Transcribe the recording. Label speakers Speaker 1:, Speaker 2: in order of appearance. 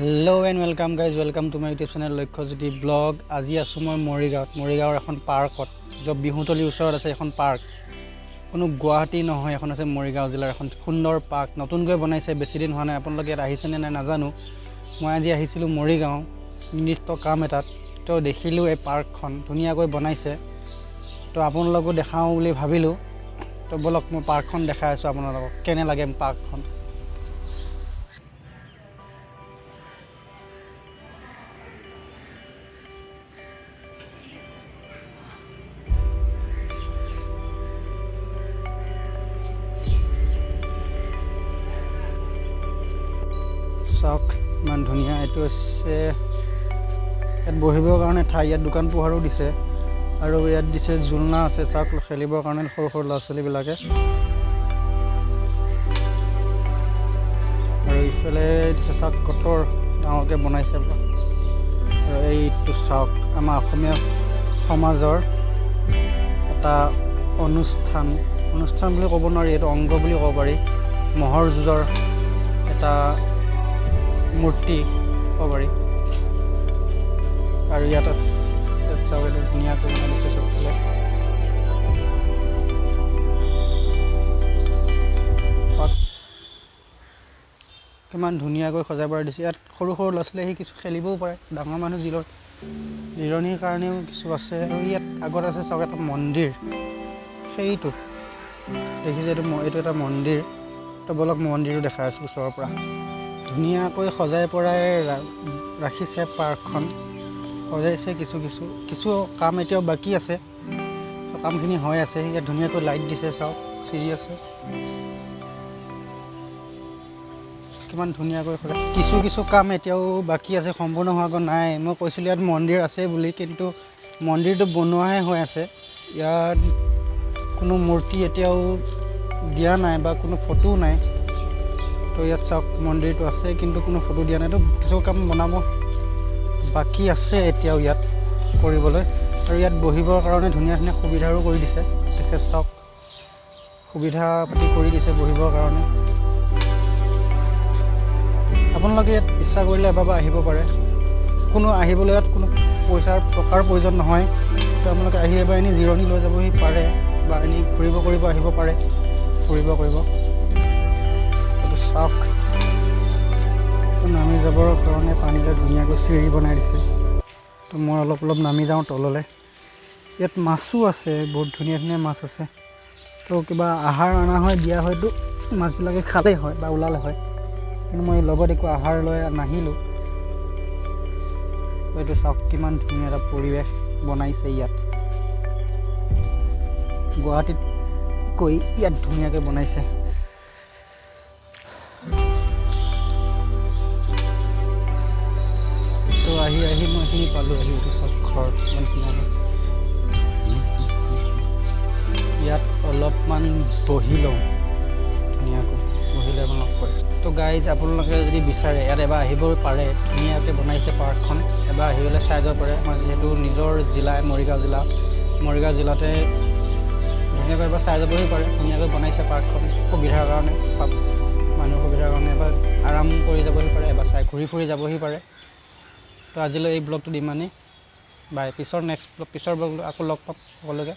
Speaker 1: Hello and welcome guys welcome to my YouTube channel Lakshyajyoti blog. आज आसो मैं Morigaon N पार्कत जो बिहुतलिर ऊर आछे एन पार्क कोनो गुवाहाटी नहय एन आछे मरिगाँव जिलार एन सुंदर पार्क नतुनक बनाइছে बेसि दिन हुआ ना आपलोके यात आहिছেনে ना नाजानो। मैं आज आहिছিলোঁ मरिगाँव निर्दिष्ट काम एटात तो देखिলোঁ এই पार्कखन धुनियाকৈ बनाइছে तो आपनलोको देखाওঁ বুলি भाबिলোঁ। तो बोलक मैं पार्कखन देखाই आছোঁ आपनलोকক केने लागे पार्कखन। চাওক ইমান ধুনীয়া এইটো আছে ইয়াত বহিবৰ কাৰণে ঠাই ইয়াত দোকান পোহাৰো দিছে আৰু ইয়াত দিছে ঝুলনা আছে চাওক খেলিবৰ কাৰণে সৰু সৰু ল'ৰা ছোৱালীবিলাকে আৰু ইফালে দিছে চাওক কটৰ ডাঙৰকৈ বনাইছে আৰু এইটো চাওক আমাৰ অসমীয়া সমাজৰ এটা অনুষ্ঠান বুলি ক'ব নোৱাৰি এইটো অংগ বুলি ক'ব পাৰি মহৰ যুঁজৰ এটা मूर्ति कब पारि और इतना चाव धुनिया बना दिसे सबफाले किमान धुनियाक सजाई पराई दिसे। इतना सरू सरू लरा छोली कि खेलिबो पारे डाঙर मानुह जिरणिर कारणेও किछु आछे और इतना आगत आछे चाওক एटा मन्दिर सेइटो देखिছে এইটো এটা মন্দিৰ। तो बोलक मन्दिरो देखाই आছো ওচৰৰ পৰা धुनियाকৈ सजाई पराई राखिছে पार्कखन सजाइছে কিছু काम एতিয়াও बाकी আছে कामखिनि হৈ আছে। ইয়াত धुनियाকৈ लाइट दिছে চাওক চিৰি আছে কিমান ধুনিয়াকৈ সজাই কিছু काम एতিয়াও बाकी আছে সম্পূৰ্ণ হোৱাগৈ নাই। মই কৈছিলোঁ ইয়াত মন্দিৰ আছে বুলি কিন্তু মন্দিৰটো বনোৱাহে হৈ আছে। ইয়াত কোনো মূৰ্তি এতিয়াও দিয়া নাই বা কোনো ফটো নাই। तो इतना चाওক मन्दिरটো আছে কিন্তু কোনো ফটো দিয়া নাই। তো কিছু কাম বনাব বাকি আছে এতিয়াও ইয়াত কৰিবলৈ আৰু ইয়াত বহিবৰ কাৰণে ধুনীয়া ধুনীয়া সুবিধাৰো কৰি দিছে। দেখে চাওক সুবিধা পাতি কৰি দিছে বহিবৰ কাৰণে। আপোনালোকে ইয়াত ইচ্ছা কৰিলে এবাৰ আহিব পাৰে। কোনো আহিবলৈ ইয়াত কোনো পইচাৰ টকাৰ প্ৰয়োজন নহয়। তো আপোনালোকে আহি এবাৰ এনে জিৰণি লৈ যাবহি পাৰে বা এনে ঘূৰিব কৰিব আহিব পাৰে ফুৰিব কৰিব। চাওক নামি যাবৰ কাৰণে পানীৰে ধুনীয়াকৈ চিৰি বনাই দিছে। তো মই অলপ নামি যাওঁ তললৈ। ইয়াত মাছো আছে বহুত ধুনীয়া ধুনীয়া মাছ আছে। তো কিবা আহাৰ অনা হয় দিয়া হয়তো মাছবিলাকে খালেই হয় বা ওলালে হয় কিন্তু মই লগত একো আহাৰ লৈ নাহিলোঁ। এইটো চাওক কিমান ধুনীয়া এটা পৰিৱেশ বনাইছে ইয়াত গুৱাহাটীতকৈ ইয়াত ধুনীয়াকৈ বনাইছে। तो आही मैं ये पालो सब घर इतना अलपमान बहि लौं धुनियाको बहिले लग पाइस। तो गाइज आपलोके यदि विचारे इतना एबार आहिबो पारे धुनियाके बनाइছে पार्कखन एबार आहिबले चाइ যাব পাৰে। আমাৰ যেহেতু নিজৰ জিলা মৰিগাঁও জিলাতে ধুনীয়াকৈ এবাৰ চাই যাবহি পাৰে। ধুনীয়াকৈ বনাইছে পাৰ্কখন সুবিধাৰ কাৰণে মানুহৰ সুবিধাৰ কাৰণে এবাৰ আৰাম কৰি যাবহি পাৰে এবাৰ চাই ঘূৰি ফুৰি যাবহি পাৰে। তো আজিলৈ এই ব্লগটো ইমানেই বাই পিছৰ নেক্সট পিছৰ ব্লগ আকৌ লগ পাম সকলোকে।